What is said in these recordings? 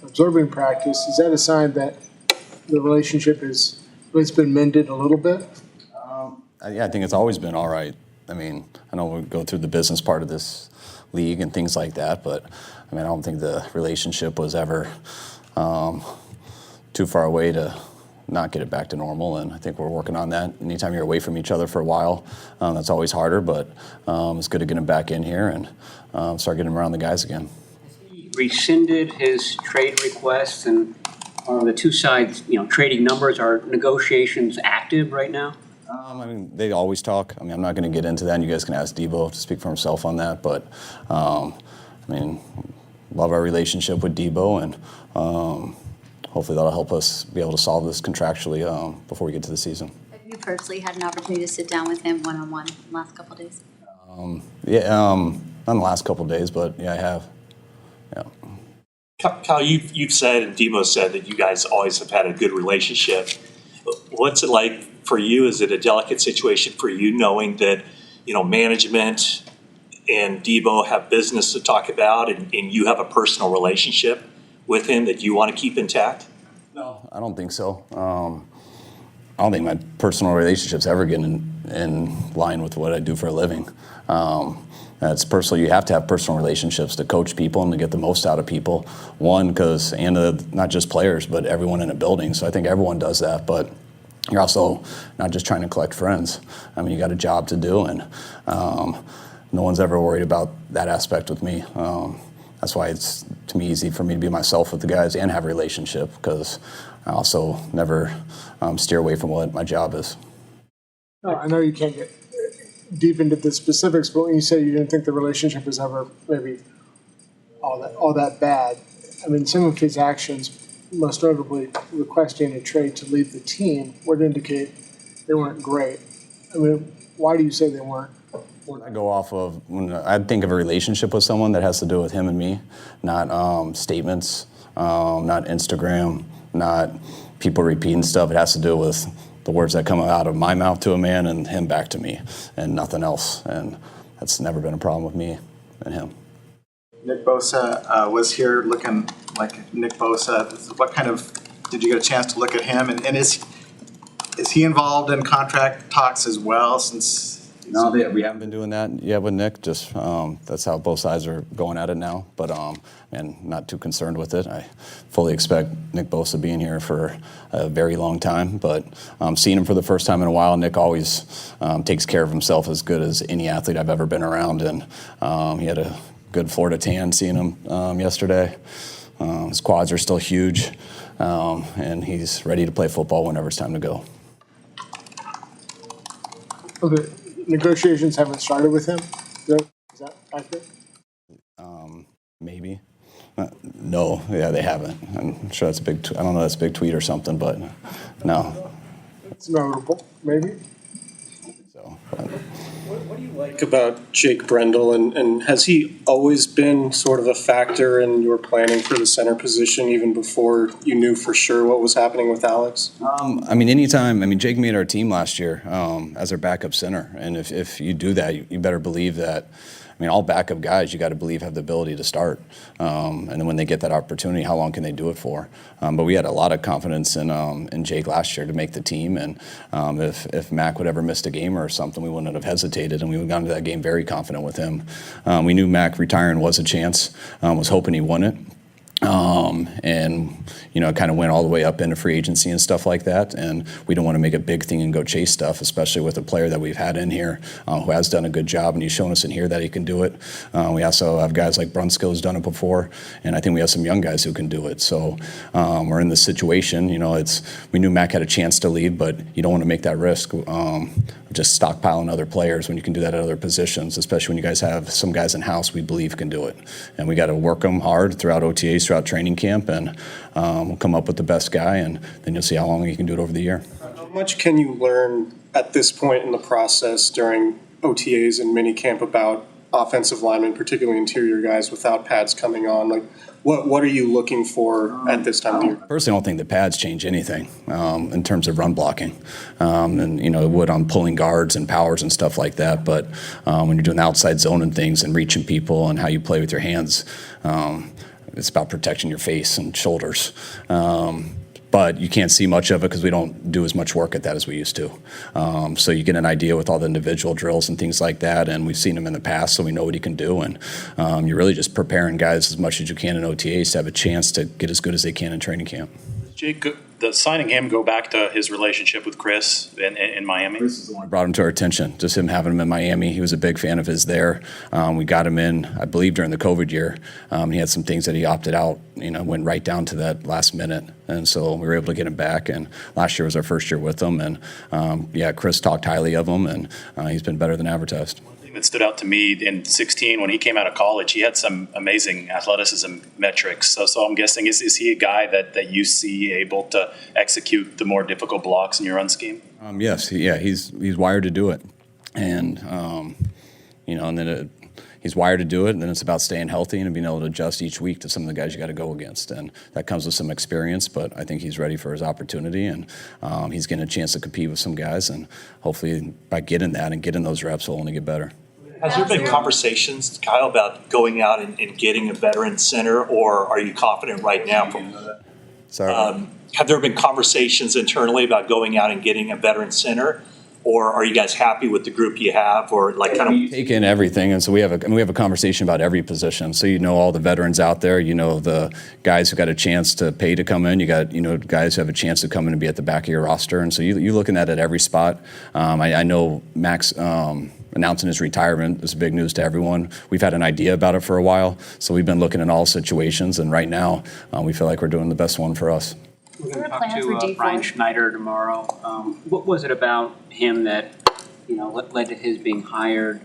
observing practice, is that a sign that the relationship has at least been mended a little bit? Yeah, I think it's always been all right. I mean, I know we go through the business part of this league and things like that, but I mean, I don't think the relationship was ever too far away to not get it back to normal, and I think we're working on that. Anytime you're away from each other for a while, that's always harder, but it's good to get him back in here and start getting him around the guys again. He rescinded his trade request, and the two sides, trading numbers. Are negotiations active right now? I mean, they always talk. I mean, I'm not going to get into that, and you guys can ask Deebo to speak for himself on that, but I mean, love our relationship with Deebo, and hopefully that'll help us be able to solve this contractually before we get to the season. Have you personally had an opportunity to sit down with him one-on-one in the last couple of days? Not in the last couple of days, but yeah, I have. Yeah. Kyle, you've said, and Deebo said, that you guys always have had a good relationship. What's it like for you? Is it a delicate situation for you, knowing that management and Deebo have business to talk about, and you have a personal relationship with him that you want to keep intact? No, I don't think so. I don't think my personal relationships ever get in line with what I do for a living. It's personal. You have to have personal relationships to coach people and to get the most out of people. One, because not just players, but everyone in a building. So I think everyone does that, but you're also not just trying to collect friends. I mean, you got a job to do, and no one's ever worried about that aspect with me. That's why it's, to me, easy for me to be myself with the guys and have a relationship, because I also never steer away from what my job is. No, I know you can't get deep into the specifics, but when you say you didn't think the relationship was ever maybe all that bad, I mean, some of his actions, most notably requesting a trade to leave the team, would indicate they weren't great. I mean, why do you say they weren't? I go off of when I think of a relationship with someone, that has to do with him and me, not statements, not Instagram, not people repeating stuff. It has to do with the words that come out of my mouth to a man and him back to me, and nothing else. And that's never been a problem with me and him. Nick Bosa was here looking like Nick Bosa. What kind of, did you get a chance to look at him? And is he involved in contract talks as well, since? No, we haven't been doing that yet with Nick. Just that's how both sides are going at it now. But and not too concerned with it. I fully expect Nick Bosa being here for a very long time. But seeing him for the first time in a while, Nick always takes care of himself as good as any athlete I've ever been around. And he had a good Florida tan seeing him yesterday. His quads are still huge, and he's ready to play football whenever it's time to go. Okay. Negotiations haven't started with him? Is that accurate? Maybe. No, yeah, they haven't. I'm sure that's a big, I don't know, that's a big tweet or something, but no. It's notable, maybe. So, What do you like about Jake Brendel, and has he always been sort of a factor in your planning for the center position, even before you knew for sure what was happening with Alex? I mean, Jake made our team last year as our backup center, and if you do that, you better believe that. I mean, all backup guys, you got to believe have the ability to start. And then when they get that opportunity, how long can they do it for? But we had a lot of confidence in Jake last year to make the team. And if Mac would ever missed a game or something, we wouldn't have hesitated, and we would have gone to that game very confident with him. We knew Mac retiring was a chance. Was hoping he won it. And it kind of went all the way up into free agency and stuff like that. And we don't want to make a big thing and go chase stuff, especially with a player that we've had in here who has done a good job, and he's shown us in here that he can do it. We also have guys like Brunskill who's done it before, and I think we have some young guys who can do it. So we're in this situation. We knew Mac had a chance to leave, but you don't want to make that risk. Just stockpiling other players when you can do that at other positions, especially when you guys have some guys in-house we believe can do it. And we got to work them hard throughout OTAs, throughout training camp, and we'll come up with the best guy, and then you'll see how long you can do it over the year. How much can you learn at this point in the process during OTAs and minicamp about offensive linemen, particularly interior guys, without pads coming on? Like, what are you looking for at this time of year? Personally, I don't think the pads change anything in terms of run blocking. And it would on pulling guards and powers and stuff like that. But when you're doing outside zone and things and reaching people and how you play with your hands, it's about protecting your face and shoulders. But you can't see much of it because we don't do as much work at that as we used to. So you get an idea with all the individual drills and things like that, and we've seen him in the past, so we know what he can do. And you're really just preparing guys as much as you can in OTAs to have a chance to get as good as they can in training camp. Jake, does signing him go back to his relationship with Chris in Miami? Chris is the one who brought him to our attention, just him having him in Miami. He was a big fan of his there. We got him in, I believe, during the COVID year. He had some things that he opted out, went right down to that last minute. And so we were able to get him back. And last year was our first year with him. And, Chris talked highly of him, and he's been better than advertised. That stood out to me in 16 when he came out of college. He had some amazing athleticism metrics. So I'm guessing, is he a guy that you see able to execute the more difficult blocks in your run scheme? Yes, he's wired to do it. And, and then he's wired to do it, and then it's about staying healthy and being able to adjust each week to some of the guys you got to go against. And that comes with some experience, but I think he's ready for his opportunity, and he's getting a chance to compete with some guys, and hopefully by getting that and getting those reps, he'll only get better. Has there been conversations, Kyle, about going out and getting a veteran center, or are you confident right now? Sorry. Have there been conversations internally about going out and getting a veteran center, or are you guys happy with the group you have, or take in everything? And so we have a conversation about every position. So all the veterans out there, the guys who got a chance to pay to come in. You got guys who have a chance to come in and be at the back of your roster. And so you're looking at it at every spot. I know Max announcing his retirement is big news to everyone. We've had an idea about it for a while, so we've been looking at all situations, and right now we feel like we're doing the best one for us. We're going to talk to Brian Schneider tomorrow. What was it about him that led to his being hired?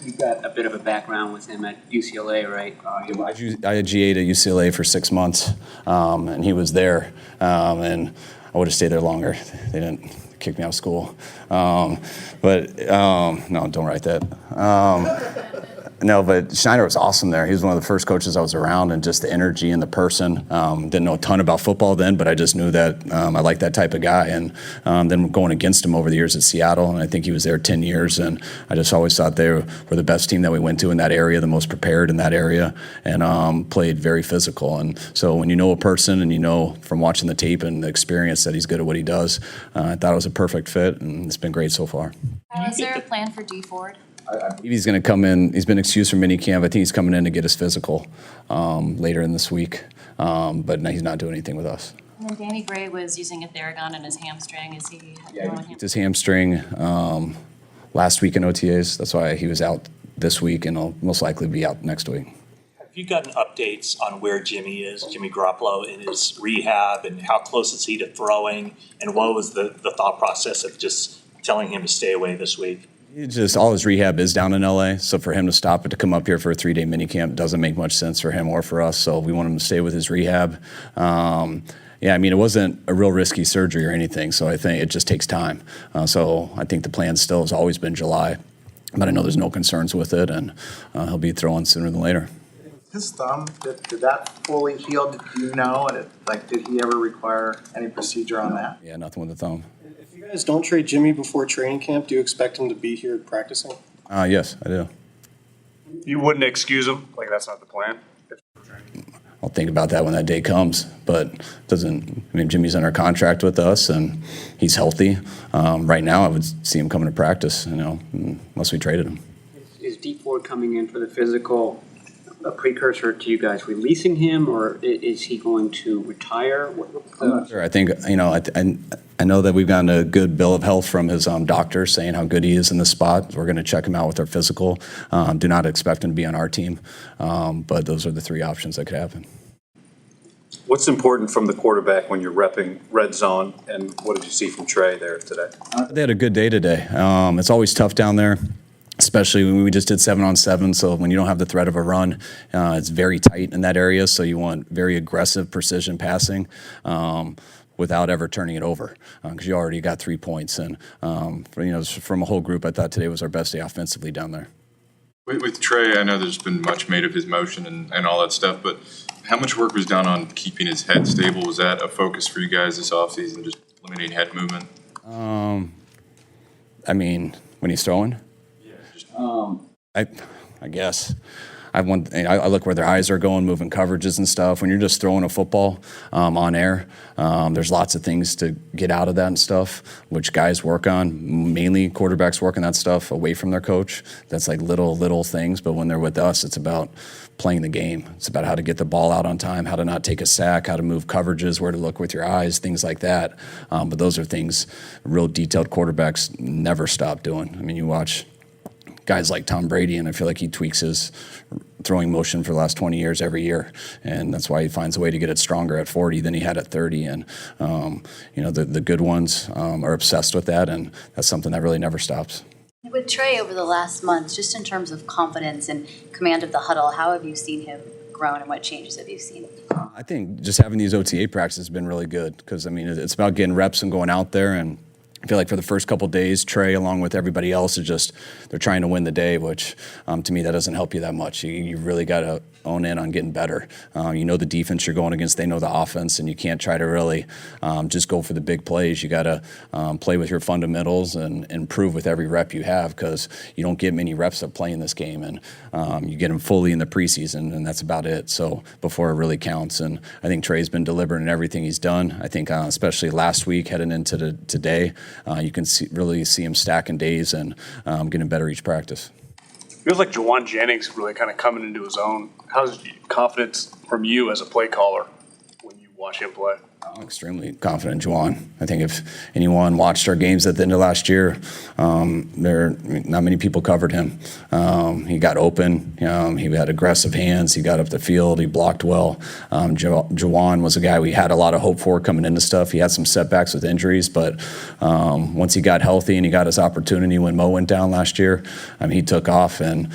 You've got a bit of a background with him at UCLA, right? I had GA'd at UCLA for 6 months, and he was there, and I would have stayed there longer. They didn't kick me out of school. No, don't write that. No, but Schneider was awesome there. He was one of the first coaches I was around, and just the energy and the person. Didn't know a ton about football then, but I just knew that I liked that type of guy. And then going against him over the years at Seattle, and I think he was there 10 years, and I just always thought they were the best team that we went to in that area, the most prepared in that area, and played very physical. And so when you know a person and you know from watching the tape and the experience that he's good at what he does, I thought it was a perfect fit, and it's been great so far. Is there a plan for D Ford? He's going to come in. He's been excused from minicamp. I think he's coming in to get his physical later in this week. But no, he's not doing anything with us. And then Danny Gray was using a Theragun in his hamstring. Is he? It's his hamstring last week in OTAs. That's why he was out this week, and he'll most likely be out next week. Have you gotten updates on where Jimmy Garoppolo, in his rehab, and how close is he to throwing? And what was the thought process of just telling him to stay away this week? All his rehab is down in LA, so for him to stop it to come up here for a 3-day minicamp doesn't make much sense for him or for us. So we want him to stay with his rehab. It wasn't a real risky surgery or anything, so I think it just takes time. So I think the plan still has always been July, but I know there's no concerns with it, and he'll be throwing sooner than later. His thumb, did that fully heal? Do you know? Did he ever require any procedure on that? Yeah, nothing with the thumb. If you guys don't trade Jimmy before training camp, do you expect him to be here practicing? Yes, I do. You wouldn't excuse him? That's not the plan? I'll think about that when that day comes, but Jimmy's under contract with us, and he's healthy. Right now, I would see him coming to practice, unless we traded him. Is D Ford coming in for the physical a precursor to you guys releasing him, or is he going to retire? Sure. I think, I know that we've gotten a good bill of health from his doctor saying how good he is in this spot. We're going to check him out with our physical. Do not expect him to be on our team, but those are the 3 options that could happen. What's important from the quarterback when you're repping red zone, and what did you see from Trey there today? They had a good day today. It's always tough down there, especially when we just did 7-on-7. So when you don't have the threat of a run, it's very tight in that area. So you want very aggressive precision passing without ever turning it over, because you already got 3 points. And from a whole group, I thought today was our best day offensively down there. With Trey, I know there's been much made of his motion and all that stuff, but how much work was done on keeping his head stable? Was that a focus for you guys this offseason, just limiting head movement? When he's throwing? I guess. I look where their eyes are going, moving coverages and stuff. When you're just throwing a football on air, there's lots of things to get out of that and stuff, which guys work on. Mainly quarterbacks work on that stuff away from their coach. That's like little things. But when they're with us, it's about playing the game. It's about how to get the ball out on time, how to not take a sack, how to move coverages, where to look with your eyes, things like that. But those are things real detailed quarterbacks never stop doing. I mean, you watch guys like Tom Brady, and I feel like he tweaks his throwing motion for the last 20 years every year, and that's why he finds a way to get it stronger at 40 than he had at 30. And the good ones are obsessed with that, and that's something that really never stops. With Trey over the last months, just in terms of confidence and command of the huddle, how have you seen him grown and what changes have you seen? I think just having these OTA practices has been really good because, I mean, it's about getting reps and going out there. And I feel like for the first couple of days, Trey, along with everybody else, they're trying to win the day, which to me, that doesn't help you that much. You really got to own in on getting better. You know the defense you're going against, they know the offense, and you can't try to really just go for the big plays. You got to play with your fundamentals and improve with every rep you have because you don't get many reps of playing this game, and you get them fully in the preseason, and that's about it. So before it really counts, and I think Trey's been deliberate in everything he's done. I think especially last week heading into today, you can really see him stacking days and getting better each practice. Feels like Juwan Jennings really kind of coming into his own. How's confidence from you as a play caller when you watch him play? I'm extremely confident in Juwan. I think if anyone watched our games at the end of last year, not many people covered him. He got open. He had aggressive hands. He got up the field. He blocked well. Juwan was a guy we had a lot of hope for coming into stuff. He had some setbacks with injuries, but once he got healthy and he got his opportunity when Mo went down last year, he took off. And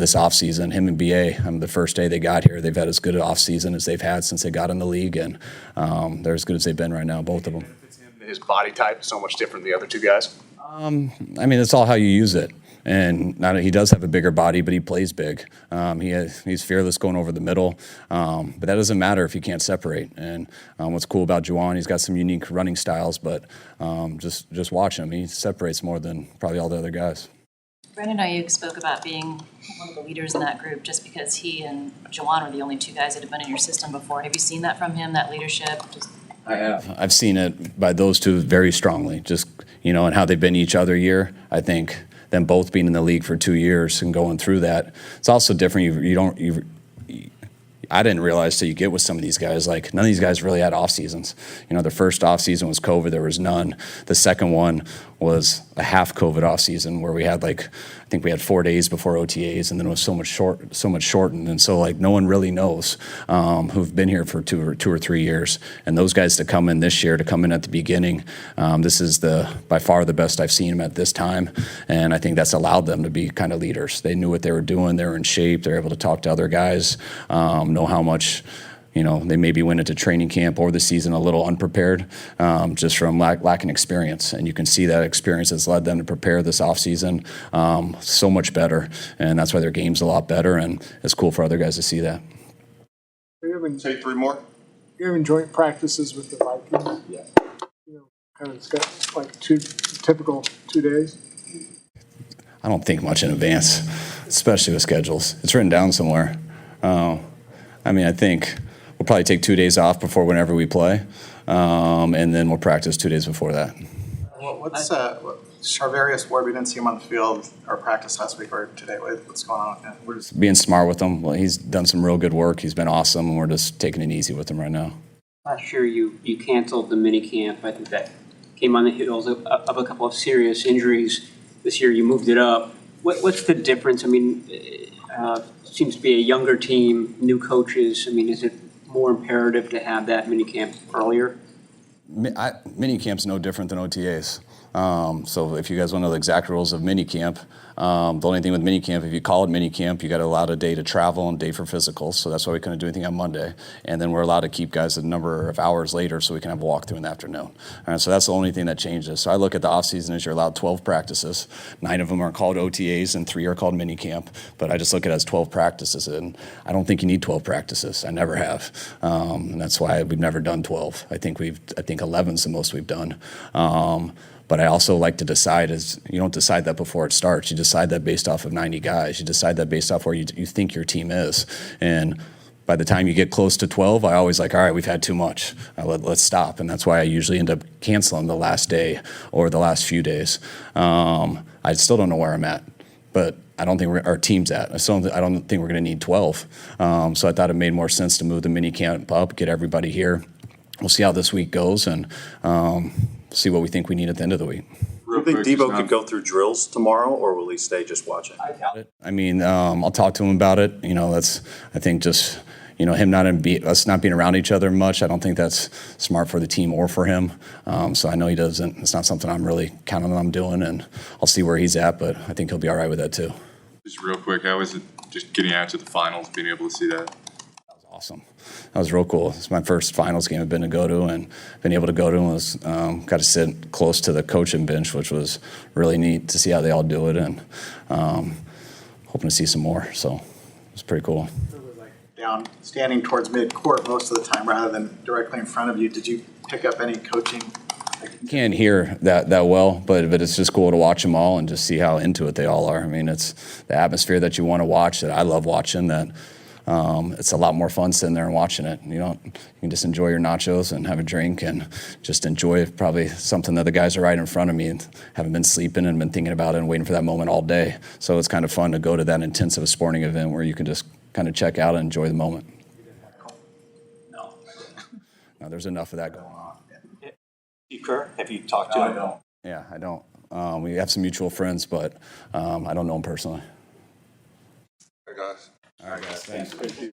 this offseason, him and BA, the first day they got here, they've had as good an offseason as they've had since they got in the league. And they're as good as they've been right now, both of them. His body type is so much different than the other two guys. It's all how you use it. And he does have a bigger body, but he plays big. He's fearless going over the middle. But that doesn't matter if you can't separate. And what's cool about Juwan, he's got some unique running styles, but just watch him. He separates more than probably all the other guys. Brandon Ayuk spoke about being one of the leaders in that group just because he and Juwan were the only two guys that have been in your system before. Have you seen that from him, that leadership? I have. I've seen it by those two very strongly, and how they've been each other year. I think them both being in the league for 2 years and going through that. It's also different. I didn't realize till you get with some of these guys, like none of these guys really had off seasons. Their first off season was COVID. There was none. The second one was a half COVID off season where we had I think we had 4 days before OTAs, and then it was so much shortened. And so no one really knows who've been here for two or 3 years. And those guys to come in this year, to come in at the beginning, this is by far the best I've seen them at this time. And I think that's allowed them to be kind of leaders. They knew what they were doing. They were in shape. They were able to talk to other guys, know how much they maybe went into training camp or the season a little unprepared, just from lacking experience. And you can see that experience has led them to prepare this offseason so much better. And that's why their game's a lot better. And it's cool for other guys to see that. Say 3 more. You're having joint practices with the Vikings? Yeah. Kind of it's got typical 2 days? I don't think much in advance, especially with schedules. It's written down somewhere. I think we'll probably take 2 days off before whenever we play, and then we'll practice 2 days before that. What's Charvarius Ward? We didn't see him on the field or practice last week or today. What's going on with him? We're just being smart with him. Well, he's done some real good work. He's been awesome, and we're just taking it easy with him right now. Last year you canceled the mini camp. I think that came on the heels of a couple of serious injuries. This year you moved it up. What's the difference? Seems to be a younger team, new coaches. Is it more imperative to have that mini camp earlier? Mini camp's no different than OTAs. So if you guys want to know the exact rules of mini camp, the only thing with mini camp, if you call it mini camp, you got allowed a day to travel and a day for physicals. So that's why we couldn't do anything on Monday. And then we're allowed to keep guys a number of hours later so we can have a walkthrough in the afternoon. So that's the only thing that changes. So I look at the off season as you're allowed 12 practices. 9 of them are called OTAs and 3 are called mini camp. But I just look at it as 12 practices. And I don't think you need 12 practices. I never have. And that's why we've never done 12. I think 11's the most we've done. But I also like to decide is you don't decide that before it starts. You decide that based off of 90 guys. You decide that based off where you think your team is. And by the time you get close to 12, I always like, all right, we've had too much. Let's stop. And that's why I usually end up canceling the last day or the last few days. I still don't know where I'm at, but I don't think our team's at. I don't think we're going to need 12. So I thought it made more sense to move the mini camp up, get everybody here. We'll see how this week goes and see what we think we need at the end of the week. Do you think Deebo could go through drills tomorrow, or will he stay just watching? I doubt it. I mean, I'll talk to him about it. I think just, him us not being around each other much, I don't think that's smart for the team or for him. So I know he doesn't. It's not something I'm really counting on him doing, and I'll see where he's at, but I think he'll be all right with that too. Just real quick, how is it just getting out to the finals, being able to see that? That was awesome. That was real cool. It's my first finals game I've been able to go to and was got to sit close to the coaching bench, which was really neat to see how they all do it, and hoping to see some more. So it was pretty cool. Down, standing towards mid-court most of the time rather than directly in front of you. Did you pick up any coaching? You can't hear that well, but it's just cool to watch them all and just see how into it they all are. I mean, it's the atmosphere that you want to watch that I love watching. That it's a lot more fun sitting there and watching it. You can just enjoy your nachos and have a drink and just enjoy probably something that the guys are right in front of me and haven't been sleeping and been thinking about it and waiting for that moment all day. So it's kind of fun to go to that intensive a sporting event where you can just kind of check out and enjoy the moment. No, there's enough of that going on. Steve Kerr, have you talked to him? Yeah, I don't. We have some mutual friends, but I don't know him personally. Hey, guys. All right, guys. Thanks.